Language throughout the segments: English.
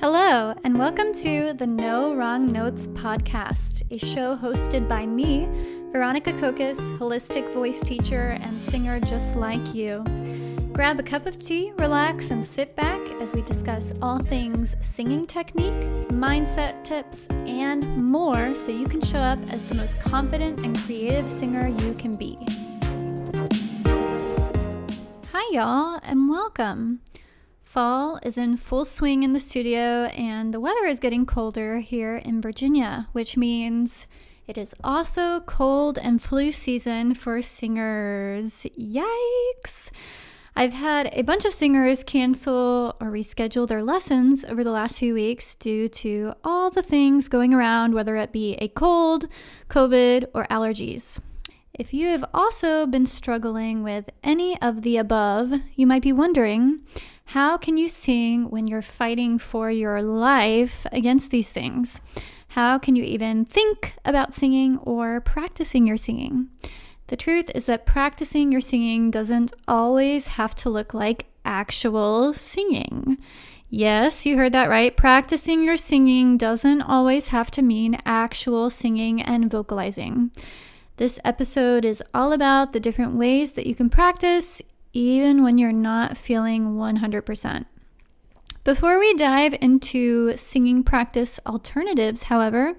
Hello, and welcome to the No Wrong Notes podcast, a show hosted by me, Veronica Kokos, holistic voice teacher and singer just like you. Grab a cup of tea, relax, and sit back as we discuss all things singing technique, mindset tips, and more so you can show up as the most confident and creative singer you can be. Hi, y'all, and welcome. Fall is in full swing in the studio, and the weather is getting colder here in Virginia, which means it is also cold and flu season for singers. Yikes! I've had a bunch of singers cancel or reschedule their lessons over the last few weeks due to all the things going around, whether it be a cold, COVID, or allergies. If you have also been struggling with any of the above, you might be wondering, how can you sing when you're fighting for your life against these things? How can you even think about singing or practicing your singing? The truth is that practicing your singing doesn't always have to look like actual singing. Yes, you heard that right. Practicing your singing doesn't always have to mean actual singing and vocalizing. This episode is all about the different ways that you can practice even when you're not feeling 100%. Before we dive into singing practice alternatives, however,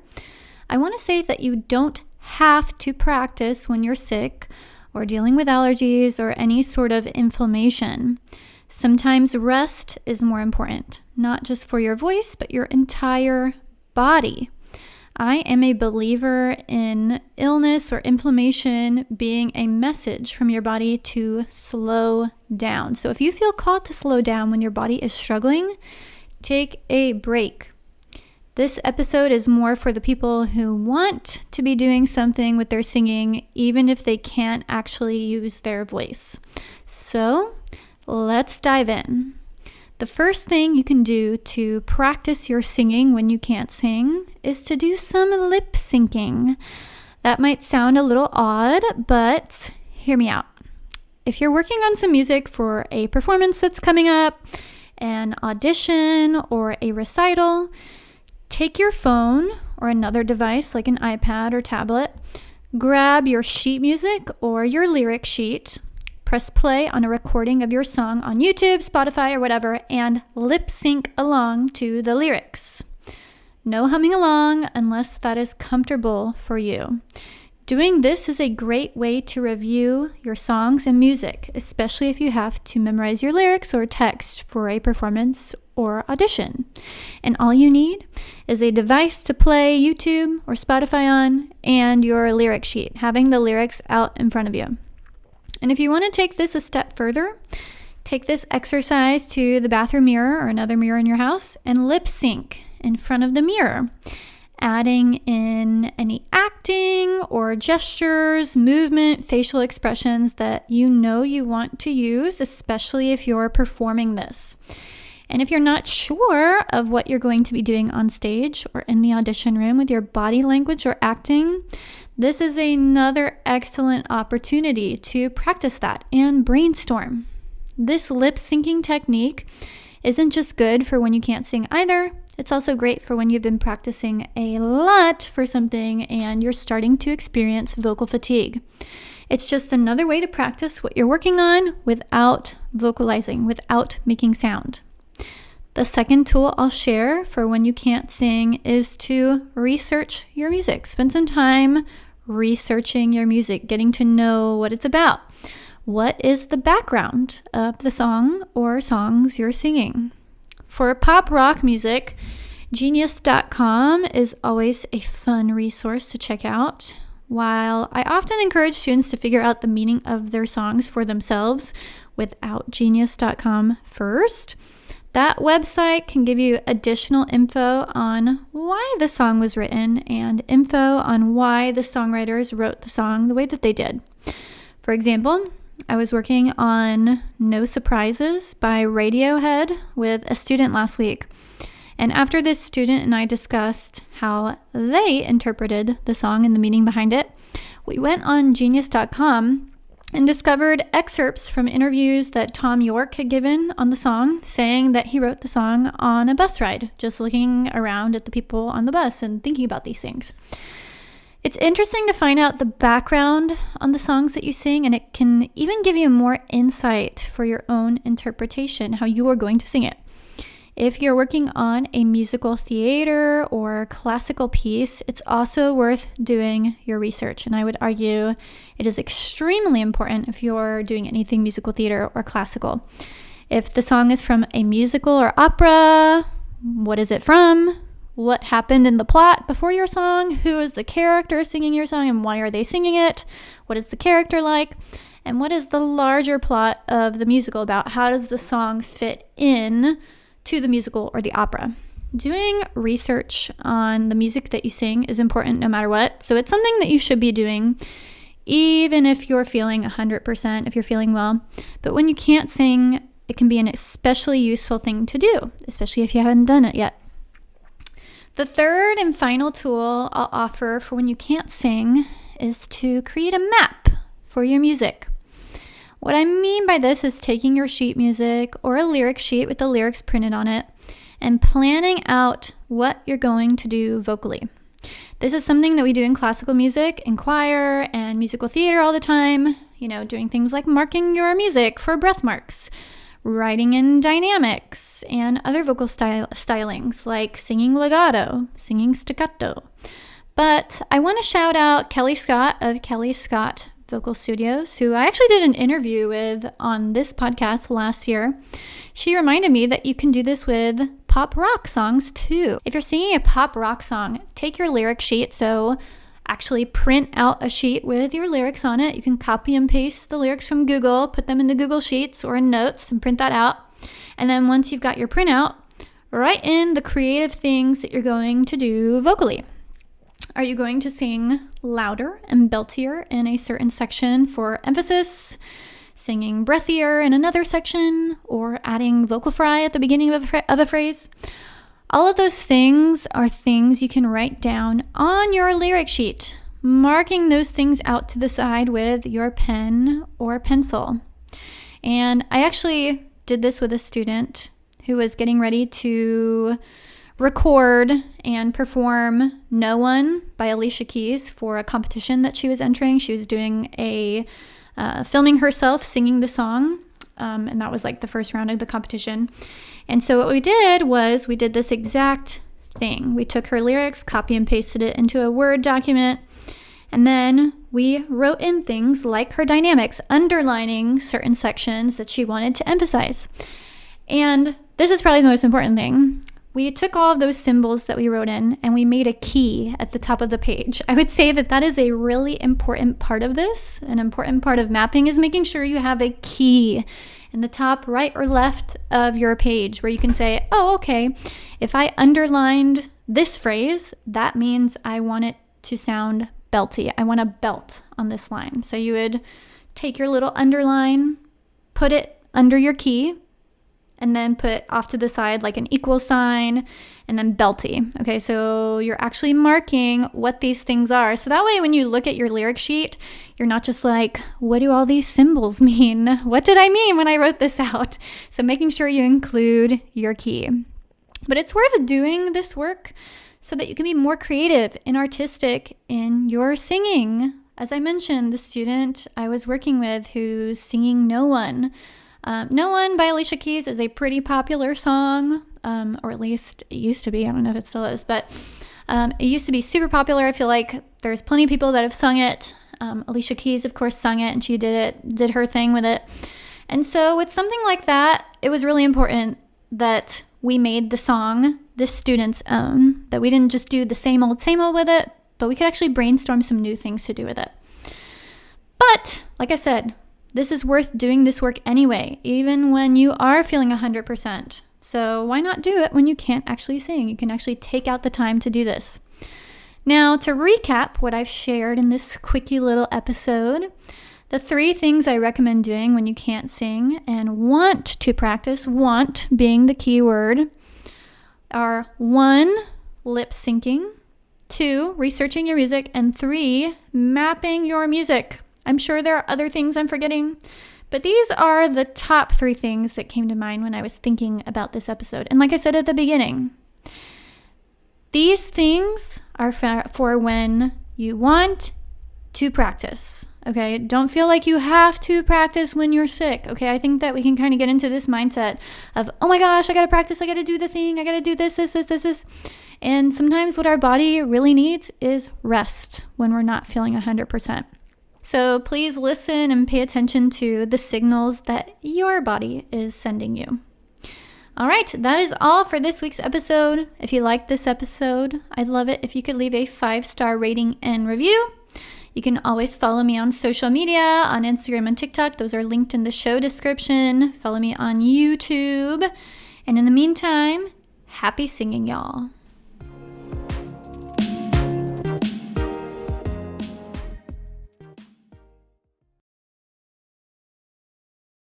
I want to say that you don't have to practice when you're sick or dealing with allergies or any sort of inflammation. Sometimes rest is more important, not just for your voice, but your entire body. I am a believer in illness or inflammation being a message from your body to slow down. So if you feel called to slow down when your body is struggling, take a break. This episode is more for the people who want to be doing something with their singing, even if they can't actually use their voice. So let's dive in. The first thing you can do to practice your singing when you can't sing is to do some lip syncing. That might sound a little odd, but hear me out. If you're working on some music for a performance that's coming up, an audition, or a recital, take your phone or another device like an iPad or tablet, grab your sheet music or your lyric sheet, press play on a recording of your song on YouTube, Spotify, or whatever, and lip sync along to the lyrics. No humming along unless that is comfortable for you. Doing this is a great way to review your songs and music, especially if you have to memorize your lyrics or text for a performance or audition. And all you need is a device to play YouTube or Spotify on and your lyric sheet, having the lyrics out in front of you. And if you want to take this a step further, take this exercise to the bathroom mirror or another mirror in your house and lip sync in front of the mirror, adding in any acting or gestures, movement, facial expressions that you know you want to use, especially if you're performing this. And if you're not sure of what you're going to be doing on stage or in the audition room with your body language or acting, this is another excellent opportunity to practice that and brainstorm. This lip syncing technique isn't just good for when you can't sing either. It's also great for when you've been practicing a lot for something and you're starting to experience vocal fatigue. It's just another way to practice what you're working on without vocalizing, without making sound. The second tool I'll share for when you can't sing is to research your music. Spend some time researching your music, getting to know what it's about. What is the background of the song or songs you're singing? For pop rock music, Genius.com is always a fun resource to check out. While I often encourage students to figure out the meaning of their songs for themselves without Genius.com first, that website can give you additional info on why the song was written and info on why the songwriters wrote the song the way that they did. For example, I was working on No Surprises by Radiohead with a student last week. And after this student and I discussed how they interpreted the song and the meaning behind it, we went on Genius.com and discovered excerpts from interviews that Thom Yorke had given on the song, saying that he wrote the song on a bus ride, just looking around at the people on the bus and thinking about these things. It's interesting to find out the background on the songs that you sing, and it can even give you more insight for your own interpretation, how you are going to sing it. If you're working on a musical theater or classical piece, it's also worth doing your research. And I would argue it is extremely important if you're doing anything musical theater or classical. If the song is from a musical or opera, what is it from? What happened in the plot before your song? Who is the character singing your song and why are they singing it? What is the character like? And what is the larger plot of the musical about? How does the song fit in to the musical or the opera? Doing research on the music that you sing is important no matter what. So it's something that you should be doing even if you're feeling 100%, if you're feeling well. But when you can't sing, it can be an especially useful thing to do, especially if you haven't done it yet. The third and final tool I'll offer for when you can't sing is to create a map for your music. What I mean by this is taking your sheet music or a lyric sheet with the lyrics printed on it and planning out what you're going to do vocally. This is something that we do in classical music, in choir, and musical theater all the time, doing things like marking your music for breath marks, writing in dynamics, and other vocal stylings like singing legato, singing staccato. But I want to shout out Kelly Scott of Kelly Scott Vocal Studios, who I actually did an interview with on this podcast last year. She reminded me that you can do this with pop rock songs too. If you're singing a pop rock song, take your lyric sheet. So actually print out a sheet with your lyrics on it. You can copy and paste the lyrics from Google, put them into Google Sheets or in Notes and print that out. And then once you've got your printout, write in the creative things that you're going to do vocally. Are you going to sing louder and beltier in a certain section for emphasis, singing breathier in another section, or adding vocal fry at the beginning of a phrase? All of those things are things you can write down on your lyric sheet, marking those things out to the side with your pen or pencil. And I actually did this with a student who was getting ready to record and perform No One by Alicia Keys for a competition that she was entering. She was doing filming herself singing the song, and that was like the first round of the competition. And so what we did was we did this exact thing. We took her lyrics, copy and pasted it into a Word document, and then we wrote in things like her dynamics, underlining certain sections that she wanted to emphasize. And this is probably the most important thing. We took all of those symbols that we wrote in and we made a key at the top of the page. I would say that is a really important part of this. An important part of mapping is making sure you have a key in the top right or left of your page where you can say, oh, okay, if I underlined this phrase, that means I want it to sound belty. I want a belt on this line. So you would take your little underline, put it under your key, and then put off to the side like an equal sign, and then belty. Okay, so you're actually marking what these things are. So that way when you look at your lyric sheet, you're not just like, what do all these symbols mean? What did I mean when I wrote this out? So making sure you include your key. But it's worth doing this work so that you can be more creative and artistic in your singing. As I mentioned, the student I was working with who's singing No One. No One by Alicia Keys is a pretty popular song, or at least it used to be. I don't know if it still is, but it used to be super popular. I feel like there's plenty of people that have sung it. Alicia Keys, of course, sung it, and she did her thing with it. And so with something like that, it was really important that we made the song the student's own, that we didn't just do the same old with it, but we could actually brainstorm some new things to do with it. But like I said, this is worth doing this work anyway, even when you are feeling 100%. So why not do it when you can't actually sing? You can actually take out the time to do this. Now, to recap what I've shared in this quickie little episode, the 3 things I recommend doing when you can't sing and want to practice, want being the key word, are 1, lip syncing, 2, researching your music, and 3, mapping your music. I'm sure there are other things I'm forgetting, but these are the top 3 things that came to mind when I was thinking about this episode. And like I said at the beginning, these things are for when you want to practice, okay? Don't feel like you have to practice when you're sick, okay? I think that we can kind of get into this mindset of, oh my gosh, I got to practice, I got to do the thing, I got to do this. And sometimes what our body really needs is rest when we're not feeling 100%. So please listen and pay attention to the signals that your body is sending you. All right, that is all for this week's episode. If you liked this episode, I'd love it if you could leave a 5-star rating and review. You can always follow me on social media, on Instagram and TikTok. Those are linked in the show description. Follow me on YouTube. And in the meantime, happy singing, y'all.